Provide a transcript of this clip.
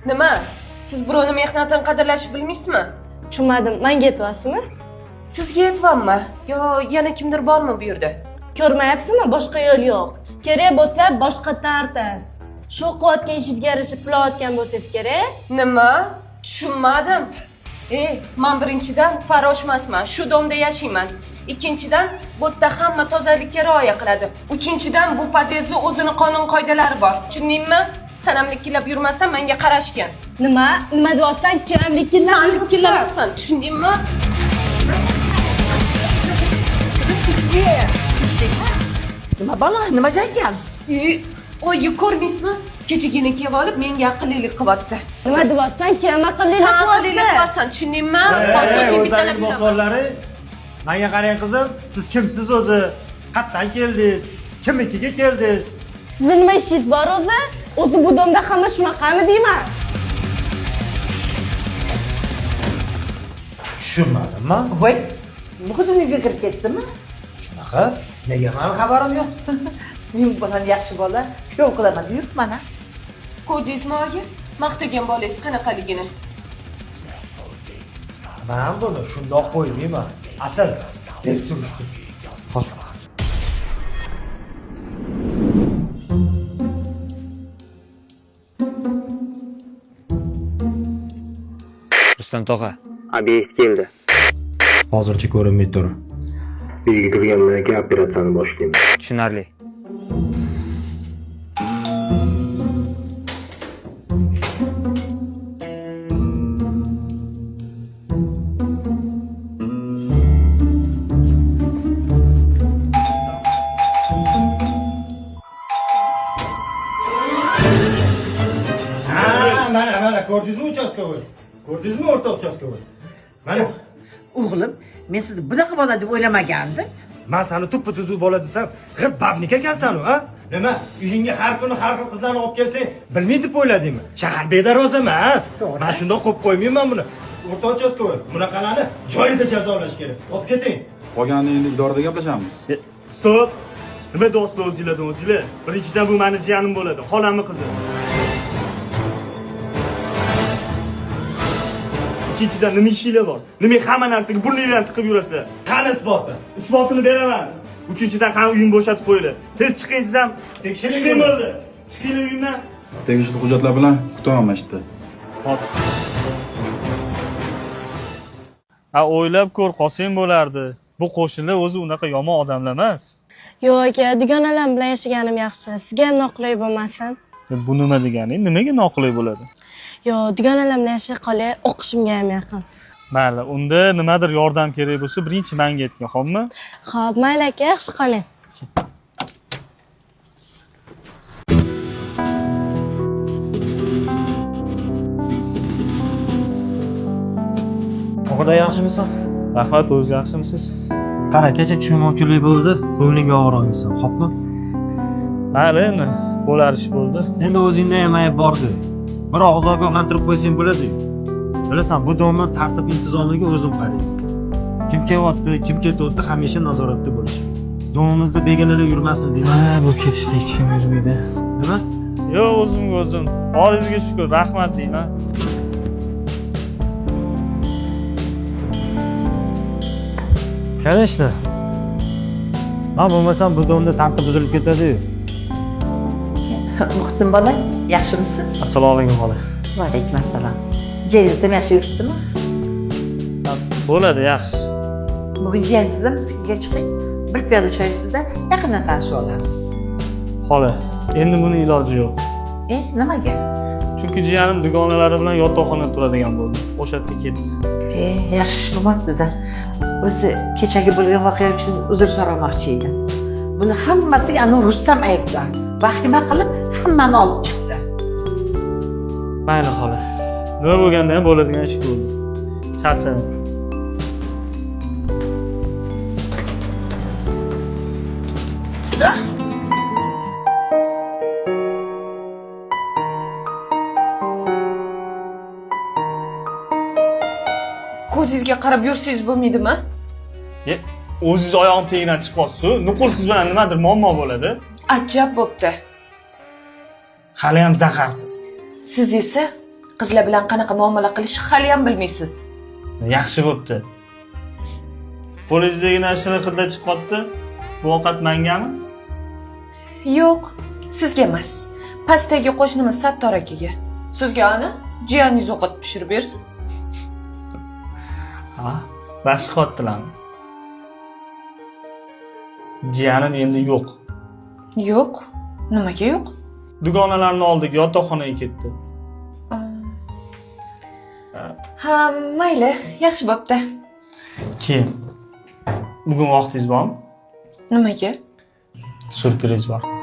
Nima? Siz birovni mehnatini qadrlashni bilmaysizmi? Tushunmadim. Menga yetyapsizmi? Sizga yetyapmi? Yo, yana kimdir bormi bu yerda? Ko'rmayapsizmi? Boshqa yo'l yo'q. Kerak bo'lsa boshqa tartas. Shu qilayotgan ishingizga yarashib pul olgan bo'lsangiz kerak. Nima? Tushunmadim. Men birinchidan farroshmasman, shu domda yashayman. Ikkinchidan, bu yerda hamma tozalikka rioya qiladi. Uchinchidan, bu podyezdda o'zini qonun qoidalari bor. Tushundingmi? Sanamlikilab yurmasdan menga qarashgan. Nima deyapsan? Sanamlikilabsan, tushundingmi? Nima balo, nima janjal? Oyi ko'rmaysizmi? Kechagina kelib olib menga aqllilik qilyapti. Nima deyapsan? Kim aqllilik qilyapsan, tushundingmi? Hozircha bittalar bosolari. Menga qarang qizim, siz kimsiz o'zi? Qayerdan keldingiz? Kimnikiga keldingiz? Sizning nima ishingiz bor o'zi? O'zi bu domda hamma shunaqami deyman? Tushunmadimmi? Voy, bu xudoniga kirib ketdimi? Shunaqa? Nega meni xabarim yo'q? Men bolam yaxshi bola, kuyov qilaman deb yuribman. Ko'rdingizmi oyi? Maqtagan bolangiz qanaqaligini? Men buni shundoq qo'ymayman. Asl tez surishdim. Rustam tog'a. Obyeekt keldi. Hozircha ko'rinmay tur. Uyga kirgandan keyin operatsiyani boshlaymiz. Tushunarli. Mana ko'rdingizmi uchastkovoy? Ko'rdingizmi o'rta uchastkovoy? Mana O'g'lim, men sizni bunaqa bola deb o'ylamagandim. men seni tuppa-tuzuk bola desam, g'ib babnik ekansan-ku, ha? Nima? Uyingga har kuni har xil qizlarni olib kelsang, bilmaydi deb o'yladingmi? Shahar bedarvoza emas. To'g'ri. Men shundoq qo'yib qo'ymayman buni. O'rta uchastkovoy, bunaqalarni joyida jazolash kerak. Olib keting. Qolganini endi idorada gaplashamiz. Stop! Nima do'stlar o'zinglar? Birinchidan bu meni jiyanim bo'ladi, xolamning qizi. Ikkinchidan nima ishinglar bor? Nima hamma narsaga burninglarni tiqib yurasizlar? Qani isboti? Isbotini beraman. Uchinchidan qani uyim bo'shatib qo'yildi. Tez chiqingsiz ham. Chiqing bo'ldi. Chiqinglar uyimdan. Tegishli hujjatlar bilan kutaman mana shu yerda. O'ylab ko'r, qolsang bo'lardi. Bu qo'shnilar o'zi unaqa yomon odamlar emas. Yo'q aka, dugonalar bilan yashaganim yaxshi. Sizga ham noqulay bo'lmasin. Bu nima degani? Nimaga noqulay bo'ladi? Yo'q, dugonalar bilan yashay qolay, o'qishimga ham yaqin. Mayli, unda nimadir yordam kerak bo'lsa, birinchi menga aytgan, xo'pmi? Xo'p, mayli aka, yaxshi qoling. O'g'il yaxshimisan? Rahmat, o'zingiz yaxshimisiz? Qara, kecha tushunmovchilik bo'ldi, ko'nglingga og'ir olmaysan, xo'pmi? Mayli, endi bo'lar ish bo'ldi. Endi o'zingda ham ayb bordi. Biroq ogohlantirib qo'ysang bo'ladi. Bilasan, bu domni tartib intizomiga o'zim qarayman. Kim kelyapti, kim ketyapti, hamisha nazoratda bo'lish. Domimizda begonalar yurmasin deyman. Bu ketishda hech kim yurmaydi. Nima? Yo'q, o'zim. Boringizga shukr, rahmat deyman. Конечно. Men bo'lmasam bu domda tartib buzilib ketadi. Muhsin bola, yaxshimisiz? Assalomu alaykum xola. Va alaykum assalom. Jayingiz ham yaxshi yuribdimi? Bo'ladi, yaxshi. Bugun jiyaniz bilan sizga chiqing. Bir piyola choyingizda yaqindan tanishib olamiz. Xola, endi buni iloji yo'q. Nimaga? Chunki jiyanim dugonalari bilan yotoqxonada turadigan bo'ldi. O'sha yerga ketdi. Yaxshi ish qilmabdi-da. O'zi kechagi bo'lgan voqea uchun uzr so'ramoqchi edim. Buni hammasiga anu Rustam aybdor. Vahima qilib hammani olib chiqdi. Mayli xola. Nima bo'lganda ham bo'ladigan ish bo'ldi. Charchadim. Ko'zingizga qarab yursangiz bo'lmaydimi? O'zingiz oyog'im tagidan chiqyapsiz, nuqul siz bilan nimadir muammo bo'ladi. Ajab bo'pti. Hali ham zaharsiz. Siz esa Qizlar bilan qanaqa muomala qilish hali ham bilmaysiz. Yaxshi bo'pti. Qo'lingizdagi narsani qilda chiqyapti. Bu ovqat mangami? Yo'q, sizga emas. Pastdagi qo'shnimiz Sattor akaga. Sizga ani jiyaningiz ovqat pishirib bersin. Ha, yaxshi qotdilarmi? Jiyanim endi yo'q. Yo'q. Nimaga yo'q? Dugonalarni oldiga yotoqxonaga ketdi. Ha, mayli, yaxshi bo'pti. Keyin bugun vaqtingiz bormi? Nimaga? Surpriz bor.